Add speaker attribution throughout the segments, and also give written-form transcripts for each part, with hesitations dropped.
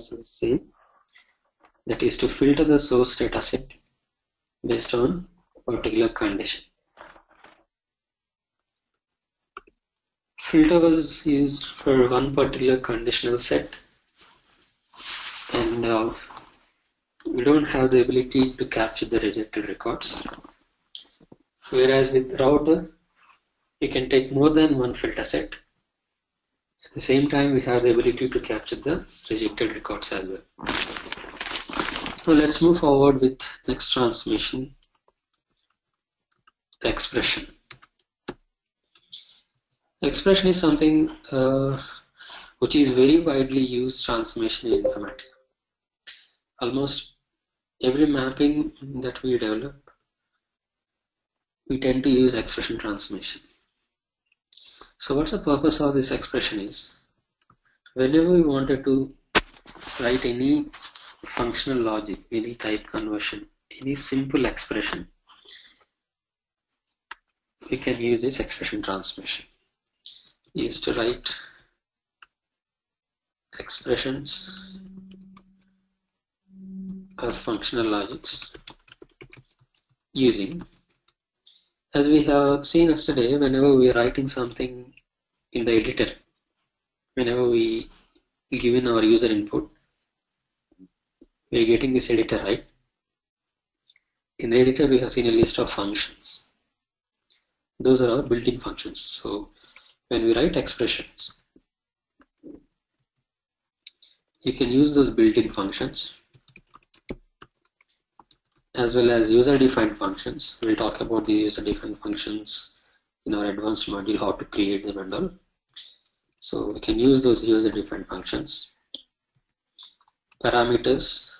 Speaker 1: remains the same. That is to filter the source data set based on a particular condition. Filter was used for one particular conditional set, and we don't have the ability to capture the rejected records. Whereas with router, we can take more than one filter set. At the same time, we have the ability to capture the rejected records as well. Now let's move forward with next transformation, expression. Expression is something which is very widely used transformation in Informatica. Almost every mapping that we develop, we tend to use expression transformation. So what's the purpose of this expression is, whenever we wanted to write any functional logic, any type conversion, any simple expression, we can use this expression transformation. Used to write expressions or functional logics using, as we have seen yesterday, whenever we are writing something in the editor, whenever we give in our user input, we are getting this editor, right? In the editor, we have seen a list of functions. Those are our built-in functions. So when we write expressions, you can use those built-in functions as well as user-defined functions. We'll talk about the user-defined functions in our advanced module, how to create them and all. So we can use those user-defined functions. Parameters,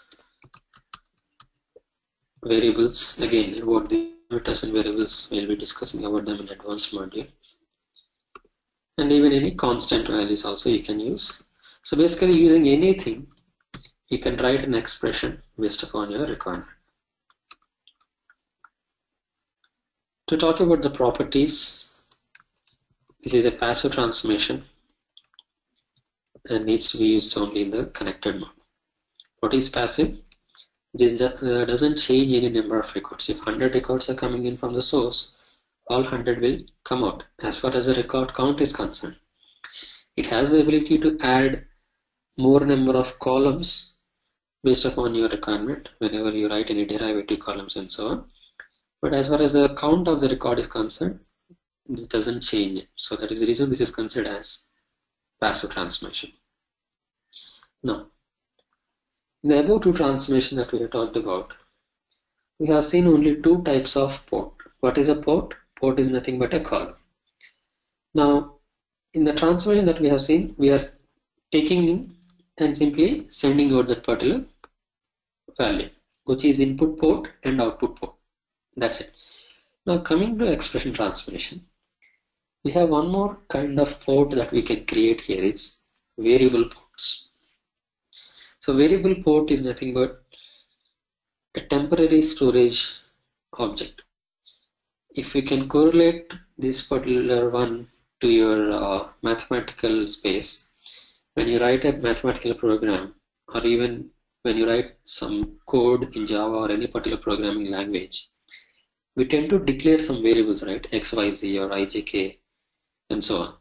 Speaker 1: variables, again about the parameters and variables, we'll be discussing about them in advanced module. And even any constant values also you can use. So basically using anything, you can write an expression based upon your requirement. To talk about the properties, this is a passive transformation and needs to be used only in the connected mode. What is passive? This doesn't change any number of records. If 100 records are coming in from the source, all 100 will come out. As far as the record count is concerned, it has the ability to add more number of columns based upon your requirement whenever you write any derivative columns and so on. But as far as the count of the record is concerned, this doesn't change. So that is the reason this is considered as passive transformation. Now, in the above two transformations that we have talked about, we have seen only two types of port. What is a port? Port is nothing but a column. Now, in the transformation that we have seen, we are taking in and simply sending out that particular value, which is input port and output port. That's it. Now coming to expression transformation, we have one more kind of port that we can create here, is variable ports. So variable port is nothing but a temporary storage object. If we can correlate this particular one to your mathematical space, when you write a mathematical program, or even when you write some code in Java or any particular programming language, we tend to declare some variables, right? X, Y, Z or I, J, K and so on.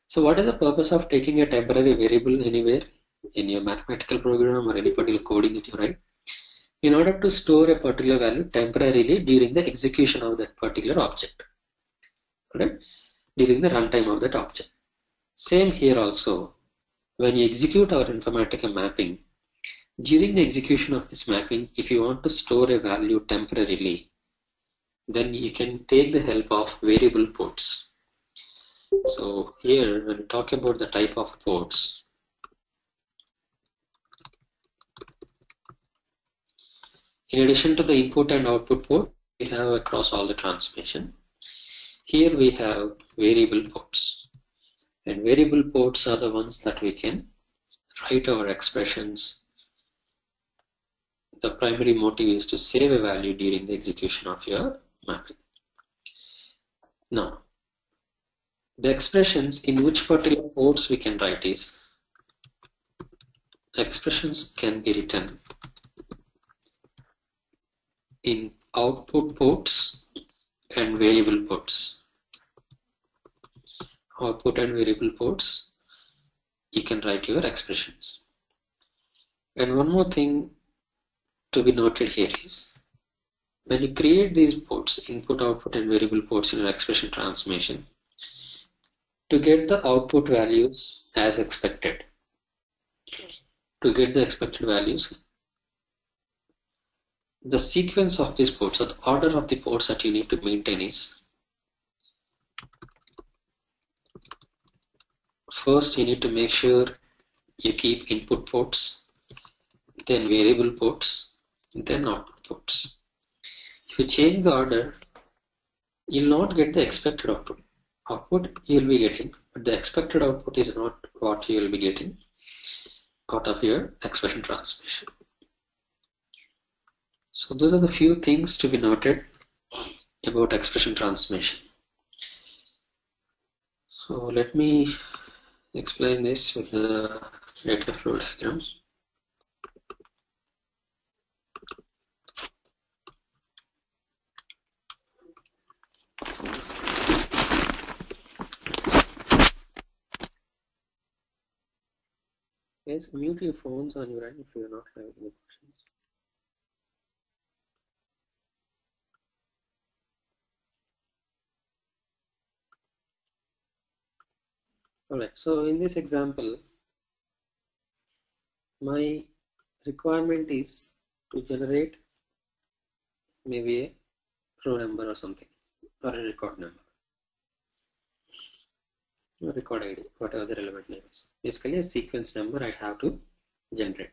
Speaker 1: So what is the purpose of taking a temporary variable anywhere in your mathematical program or any particular coding that you write? In order to store a particular value temporarily during the execution of that particular object, right? During the runtime of that object. Same here also. When you execute our Informatica mapping, during the execution of this mapping, if you want to store a value temporarily, then you can take the help of variable ports. So here, when we talk about the type of ports, in addition to the input and output port, we have across all the transformation. Here we have variable ports, and variable ports are the ones that we can write our expressions. The primary motive is to save a value during the execution of your mapping. Now, the expressions in which particular ports we can write is expressions can be written in output ports and variable ports. Output and variable ports, you can write your expressions. And one more thing to be noted here is, when you create these ports, input, output, and variable ports in your expression transformation, to get the output values as expected, to get the expected values, the sequence of these ports, or the order of the ports that you need to maintain is, first you need to make sure you keep input ports, then variable ports, then output ports. If you change the order, you'll not get the expected output. Output you'll be getting, but the expected output is not what you'll be getting out of your expression transformation. So those are the few things to be noted about expression transformation. So let me explain this with the data flow diagram. Guys, mute your phones on your end if you are not having any questions. Alright, so in this example, my requirement is to generate maybe a row number or something, or a record number, or record ID, whatever the relevant name is. Basically a sequence number I have to generate.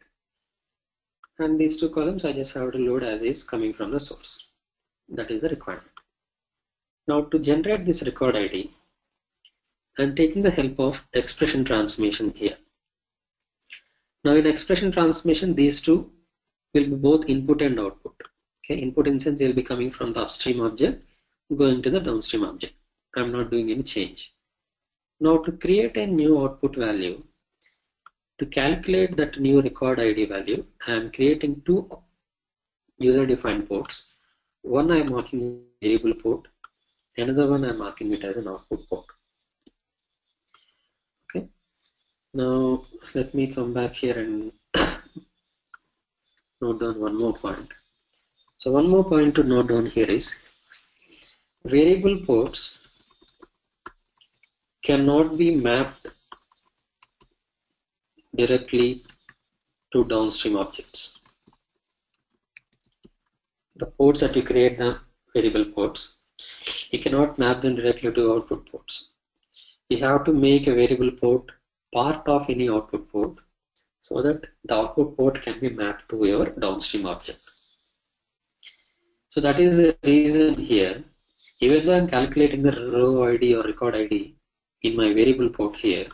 Speaker 1: And these two columns I just have to load as is coming from the source. That is the requirement. Now to generate this record ID, I'm taking the help of expression transformation here. Now in expression transformation, these two will be both input and output. Okay, input in sense they'll be coming from the upstream object going to the downstream object. I'm not doing any change. Now to create a new output value, to calculate that new record ID value, I am creating two user-defined ports. One I am marking a variable port, another one I am marking it as an output port. Okay. Now let me come back here and note down one more point. So one more point to note down here is, variable ports cannot be mapped directly to downstream objects. The ports that you create, the variable ports, you cannot map them directly to output ports. You have to make a variable port part of any output port so that the output port can be mapped to your downstream object. So that is the reason here, even though I'm calculating the row ID or record ID in my variable port here,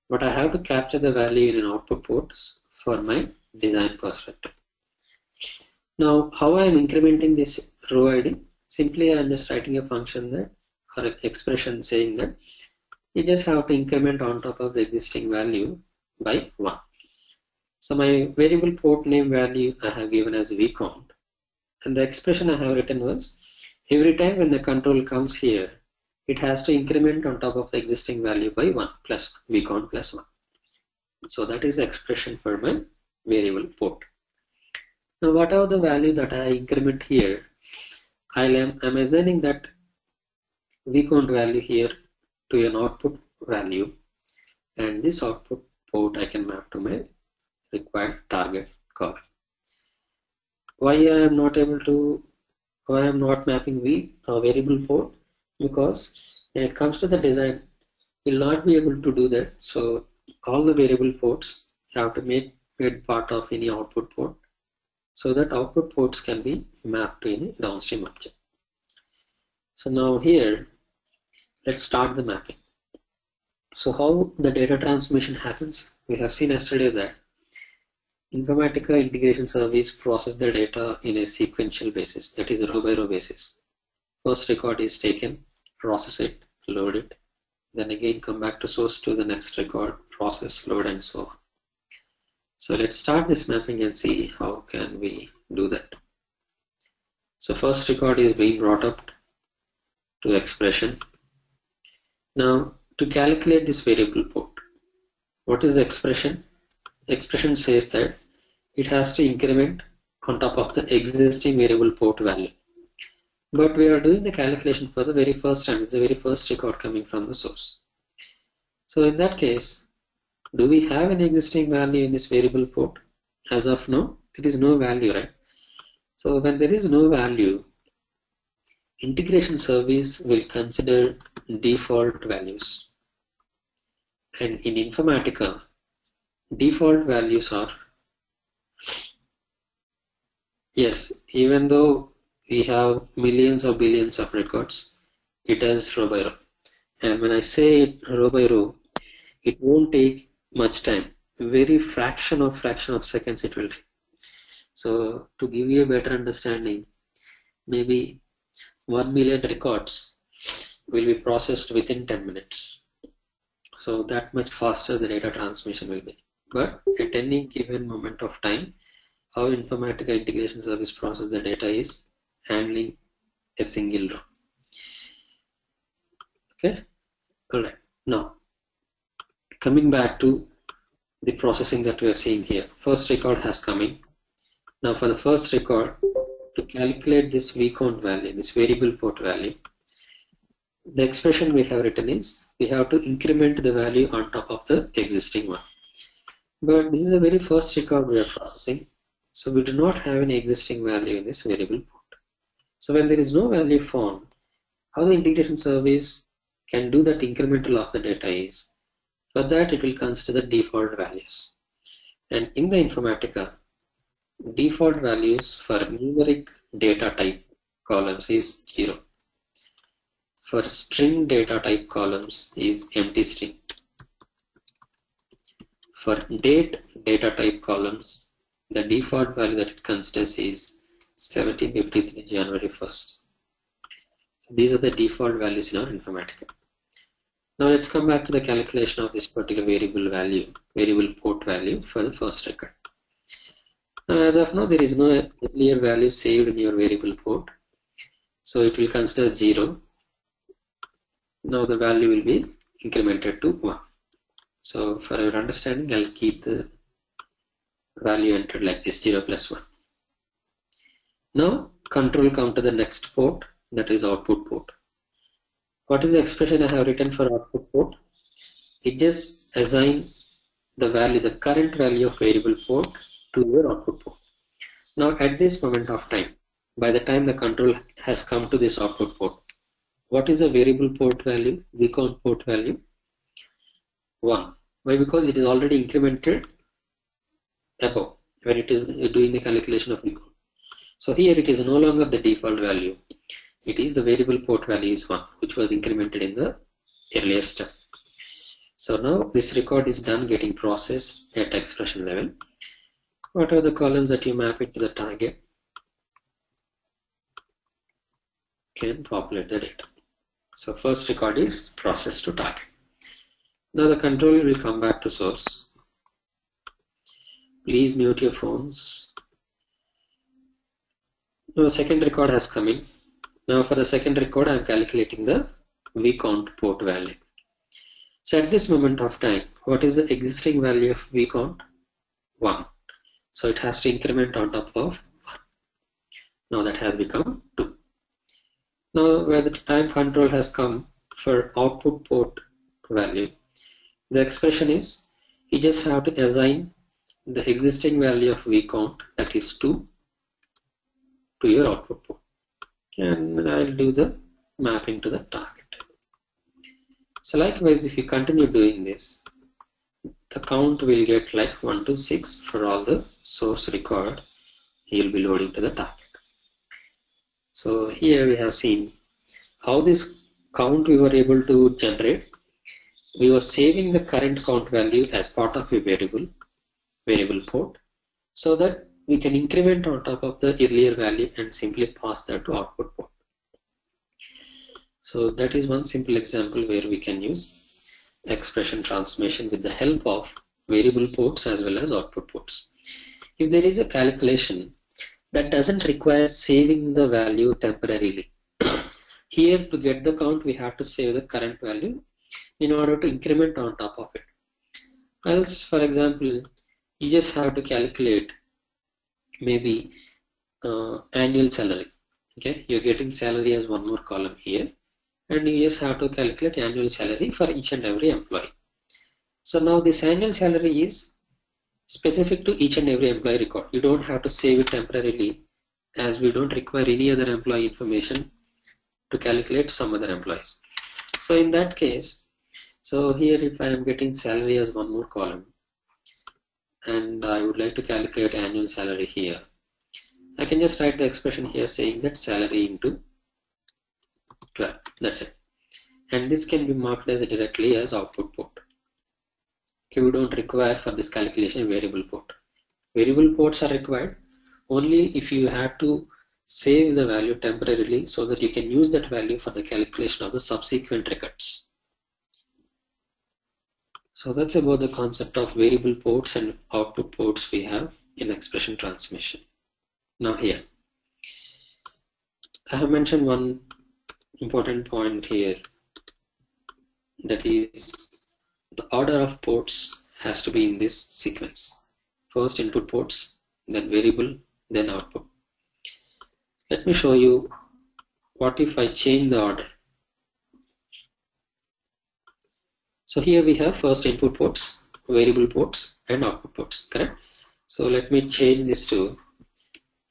Speaker 1: but I have to capture the value in an output port for my design perspective. Now, how I am incrementing this row ID? Simply I am just writing a function that, or an expression saying that you just have to increment on top of the existing value by 1. So my variable port name value I have given as vcount, and the expression I have written was, every time when the control comes here, it has to increment on top of the existing value by 1 plus vcount plus 1. So that is the expression for my variable port. Now whatever the value that I increment here, I'm assigning that vcount value here to an output value, and this output port I can map to my required target column. Why I am not mapping variable port? Because when it comes to the design, you'll not be able to do that. So all the variable ports have to make it part of any output port, so that output ports can be mapped to any downstream object. So now here, let's start the mapping. So how the data transformation happens? We have seen yesterday that Informatica integration service process the data in a sequential basis, that is row by row basis. First record is taken, process it, load it, then again come back to source to the next record, process, load, and so on. So let's start this mapping and see how can we do that. So first record is being brought up to expression. Now to calculate this variable port, what is the expression? The expression says that it has to increment on top of the existing variable port value. But we are doing the calculation for the very first time. It's the very first record coming from the source. So in that case, do we have an existing value in this variable port? As of now, there is no value, right? So when there is no value, integration service will consider default values. And in Informatica, default values are, yes, even though we have millions or billions of records, it does row by row. And when I say row by row, it won't take much time. Very fraction of seconds it will take. So to give you a better understanding, maybe 1 million records will be processed within 10 minutes. So that much faster the data transmission will be. But at any given moment of time, how Informatica integration service process the data is handling a single row. Okay, all right. Now, coming back to the processing that we are seeing here. First record has come in. Now for the first record, to calculate this vcount value, this variable port value, the expression we have written is we have to increment the value on top of the existing one. But this is the very first record we are processing, so we do not have any existing value in this variable port. So when there is no value found, how the integration service can do that incremental of the data is, for that it will consider the default values. And in the Informatica, default values for numeric data type columns is 0. For string data type columns is empty string. For date data type columns, the default value that it considers is 1753 January 1st. So these are the default values in our Informatica. Now let's come back to the calculation of this particular variable port value for the first record. Now as of now, there is no earlier value saved in your variable port, so it will consider 0. Now the value will be incremented to 1. So for your understanding, I'll keep the value entered like this, 0 plus 1. Now control come to the next port, that is output port. What is the expression I have written for output port? It just assign the value, the current value of variable port to your output port. Now at this moment of time, by the time the control has come to this output port, what is the variable port value, vcount port value? 1. Why? Because it is already incremented above when it is doing the calculation of vcount. So here it is no longer the default value. It is the variable port value is 1, which was incremented in the earlier step. So now this record is done getting processed at expression level. What are the columns that you map it to the target can populate the data. So first record is processed to target. Now the control will come back to source. Please mute your phones. Now the second record has come in. Now for the second record, I am calculating the vcount port value. So at this moment of time, what is the existing value of vcount? 1. So it has to increment on top of 1. Now that has become 2. Now where the time control has come for output port value, the expression is you just have to assign the existing value of vcount, that is 2, to your output port. And I'll do the mapping to the target. So likewise, if you continue doing this, the count will get like 1 to 6 for all the source record you'll be loading to the target. So here we have seen how this count we were able to generate. We were saving the current count value as part of a variable port, so that we can increment on top of the earlier value and simply pass that to output port. So that is one simple example where we can use expression transformation with the help of variable ports as well as output ports. If there is a calculation that doesn't require saving the value temporarily, here to get the count we have to save the current value in order to increment on top of it. Else, for example, you just have to calculate maybe annual salary. Okay, you're getting salary as one more column here, and you just have to calculate annual salary for each and every employee. So now this annual salary is specific to each and every employee record. You don't have to save it temporarily, as we don't require any other employee information to calculate some other employees. So in that case, so here if I am getting salary as one more column and I would like to calculate annual salary here, I can just write the expression here saying that salary into 12. That's it. And this can be marked as directly as output port. Okay, we don't require for this calculation variable port. Variable ports are required only if you have to save the value temporarily so that you can use that value for the calculation of the subsequent records. So that's about the concept of variable ports and output ports we have in expression transmission. Now here, I have mentioned one important point here, that is the order of ports has to be in this sequence. First input ports, then variable, then output. Let me show you what if I change the order. So here we have first input ports, variable ports and output ports, correct? So let me change this to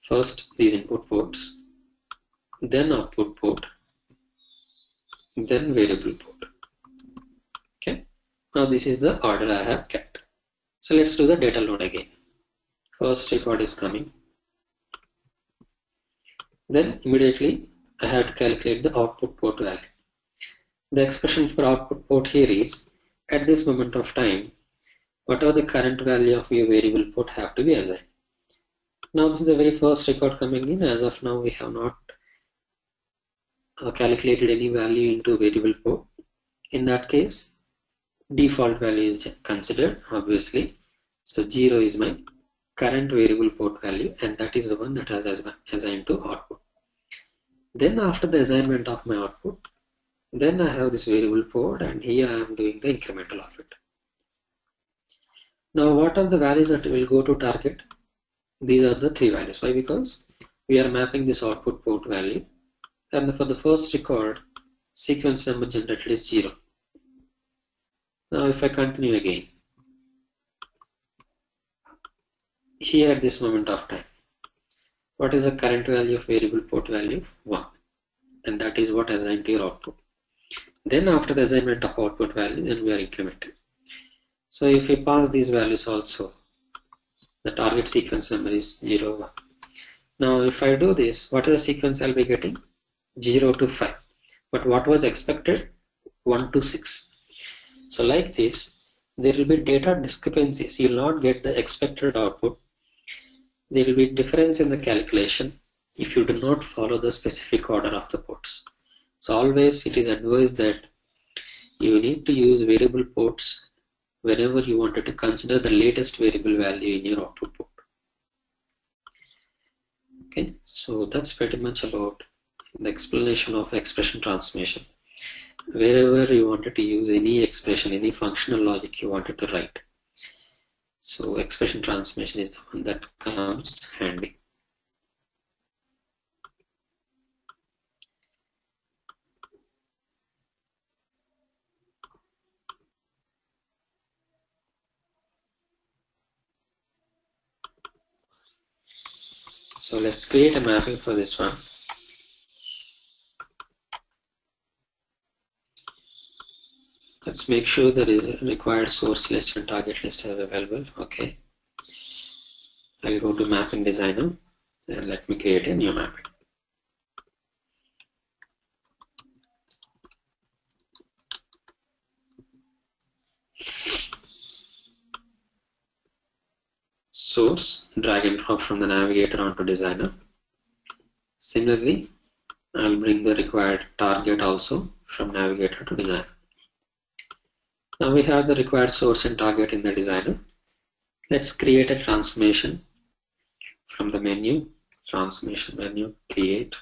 Speaker 1: first these input ports, then output port, then variable port. Okay, now this is the order I have kept. So let's do the data load again. First record is coming, then immediately I have to calculate the output port value. The expression for output port here is, at this moment of time, whatever the current value of your variable port have to be assigned. Now this is the very first record coming in. As of now we have not calculated any value into variable port. In that case, default value is considered, obviously. So 0 is my current variable port value, and that is the one that has assigned to output. Then after the assignment of my output, then I have this variable port, and here I am doing the incremental of it. Now what are the values that will go to target? These are the three values. Why? Because we are mapping this output port value, and for the first record, sequence number generated is 0. Now if I continue again, here at this moment of time, what is the current value of variable port value? 1, and that is what assigned to your output. Then after the assignment of output value, then we are incrementing. So if we pass these values also, the target sequence number is 0, 1. Now if I do this, what is the sequence I'll be getting? 0 to 5. But what was expected? 1 to 6. So like this, there will be data discrepancies. You will not get the expected output. There will be difference in the calculation if you do not follow the specific order of the ports. So always it is advised that you need to use variable ports whenever you wanted to consider the latest variable value in your output port. Okay, so that's pretty much about the explanation of expression transmission. Wherever you wanted to use any expression, any functional logic you wanted to write, so expression transmission is the one that comes handy. So let's create a mapping for this one. Let's make sure there is a required source list and target list are available. Okay. I'll go to mapping designer and let me create a new mapping. Source, drag and drop from the navigator onto designer. Similarly, I'll bring the required target also from navigator to designer. Now we have the required source and target in the designer. Let's create a transformation from the menu, transformation menu, create.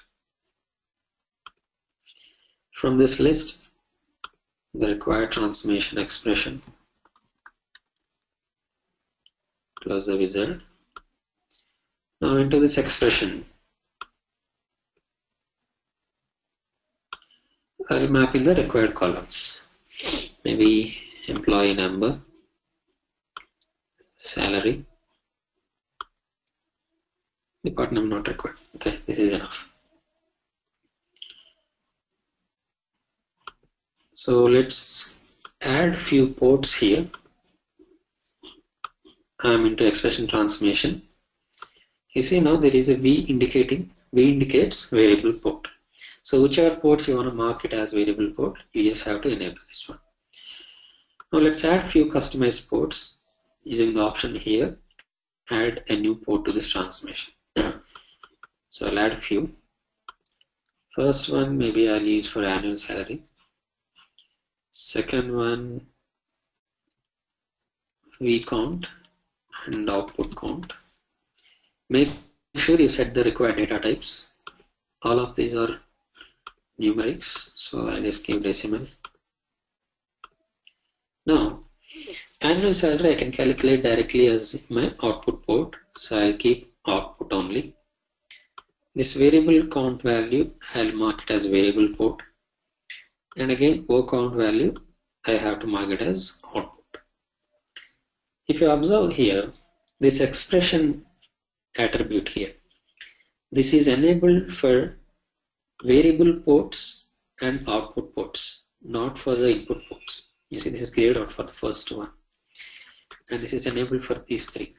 Speaker 1: From this list, the required transformation expression. Close the wizard. Now into this expression, I'll map in the required columns. Maybe employee number, salary, department not required. Okay, this is enough. So let's add few ports here. I'm into expression transformation. You see now there is a V indicates variable port. So whichever ports you want to mark it as variable port, you just have to enable this one. Now let's add few customized ports using the option here, add a new port to this transformation. So I'll add a few. First one maybe I'll use for annual salary. Second one, V count and output count. Make sure you set the required data types. All of these are numerics, so I'll just give decimal. Now, annual salary I can calculate directly as my output port, so I'll keep output only. This variable count value I'll mark it as variable port, and again O count value I have to mark it as output. If you observe here, this expression attribute here, this is enabled for variable ports and output ports, not for the input ports. You see this is cleared out for the first one, and this is enabled for these three.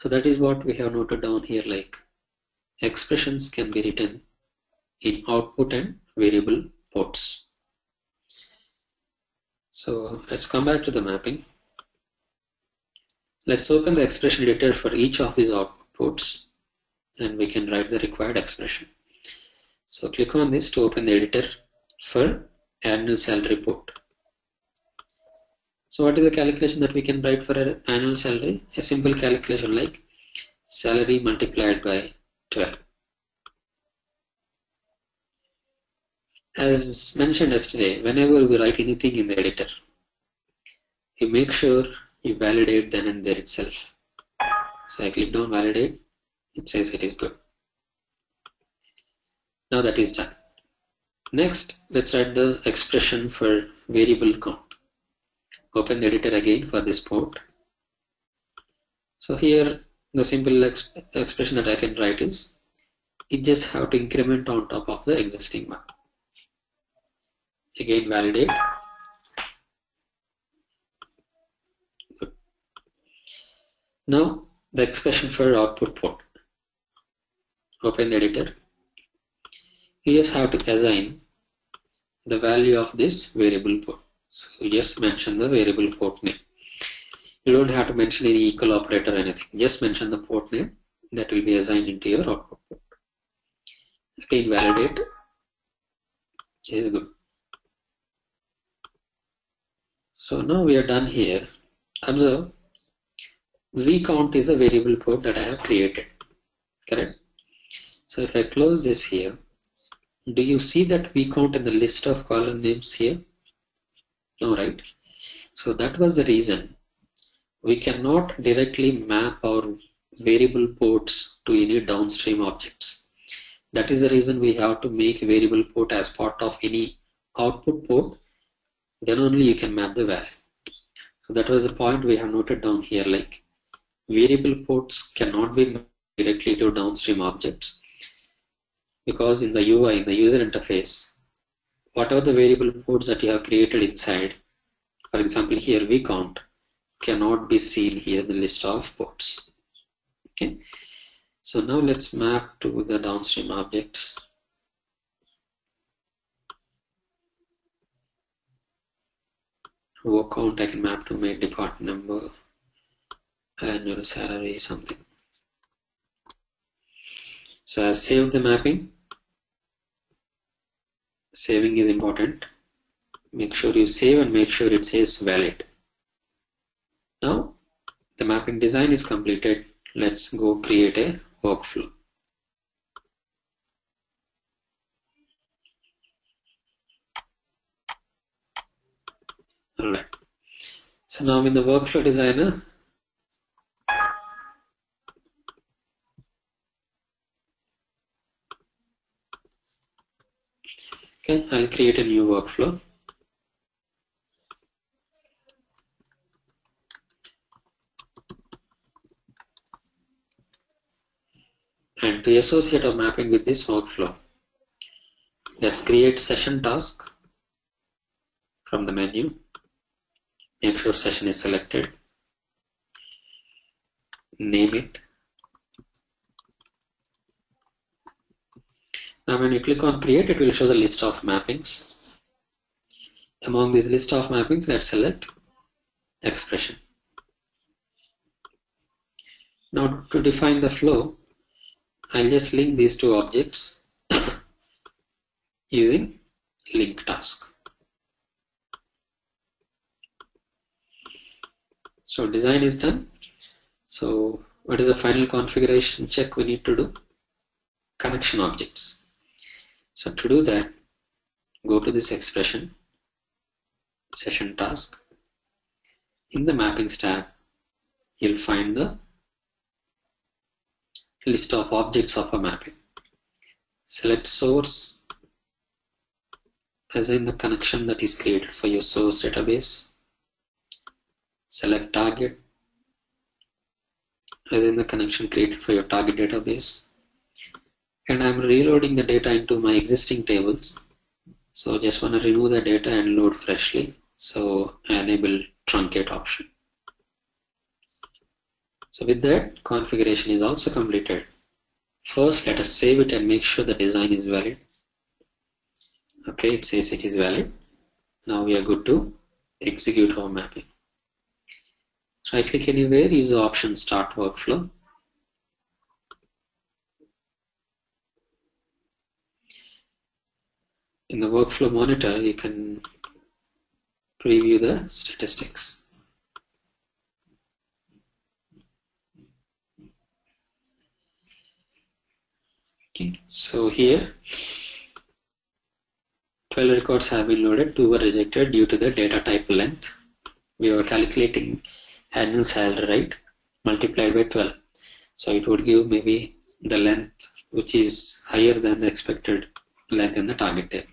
Speaker 1: So that is what we have noted down here, like expressions can be written in output and variable ports. So let's come back to the mapping. Let's open the expression editor for each of these output ports, and we can write the required expression. So click on this to open the editor for annual salary port. So what is the calculation that we can write for an annual salary? A simple calculation like salary multiplied by 12. As mentioned yesterday, whenever we write anything in the editor, you make sure you validate then and there itself. So I click on validate, it says it is good. Now that is done. Next, let's write the expression for variable count. Open the editor again for this port. So here the simple expression that I can write is, it just have to increment on top of the existing one. Again validate. Good. Now the expression for output port. Open the editor. You just have to assign the value of this variable port. So you just mention the variable port name. You don't have to mention any equal operator or anything. Just mention the port name that will be assigned into your output port. Again validate. Is good. So now we are done here. Observe, V count is a variable port that I have created. Correct? So if I close this here, do you see that V count in the list of column names here? No, right? So that was the reason we cannot directly map our variable ports to any downstream objects. That is the reason we have to make a variable port as part of any output port. Then only you can map the value. So that was the point we have noted down here, like variable ports cannot be mapped directly to downstream objects, because in the UI, in the user interface, whatever the variable ports that you have created inside, for example here V count, cannot be seen here in the list of ports. Okay, so now let's map to the downstream objects. Work count I can map to my department number, annual salary, something. So I saved the mapping. Saving is important. Make sure you save and make sure it says valid. Now The mapping design is completed. Let's go create a workflow. Alright. So now I'm in the workflow designer. Okay, I'll create a new workflow. And to associate a mapping with this workflow, let's create session task from the menu. Make sure session is selected. Name it. Now when you click on create, it will show the list of mappings. Among this list of mappings, let's select expression. Now to define the flow, I'll just link these two objects using link task. So design is done. So what is the final configuration check we need to do? Connection objects. So to do that, go to this expression, session task. In the mappings tab, you'll find the list of objects of a mapping. Select source as in the connection that is created for your source database. Select target as in the connection created for your target database. And I'm reloading the data into my existing tables. So just want to remove the data and load freshly. So I enable truncate option. So with that, configuration is also completed. First, let us save it and make sure the design is valid. Okay, it says it is valid. Now we are good to execute our mapping. Right click anywhere, use the option start workflow. In the workflow monitor, you can preview the statistics. Okay, so here 12 records have been loaded, 2 were rejected due to the data type length. We were calculating annual salary, right, multiplied by 12. So it would give maybe the length which is higher than the expected length in the target table.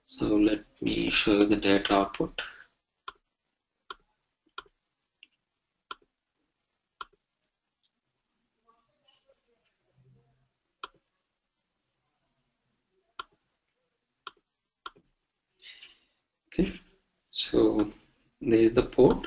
Speaker 1: So let me show you the data output. Okay, so this is the port.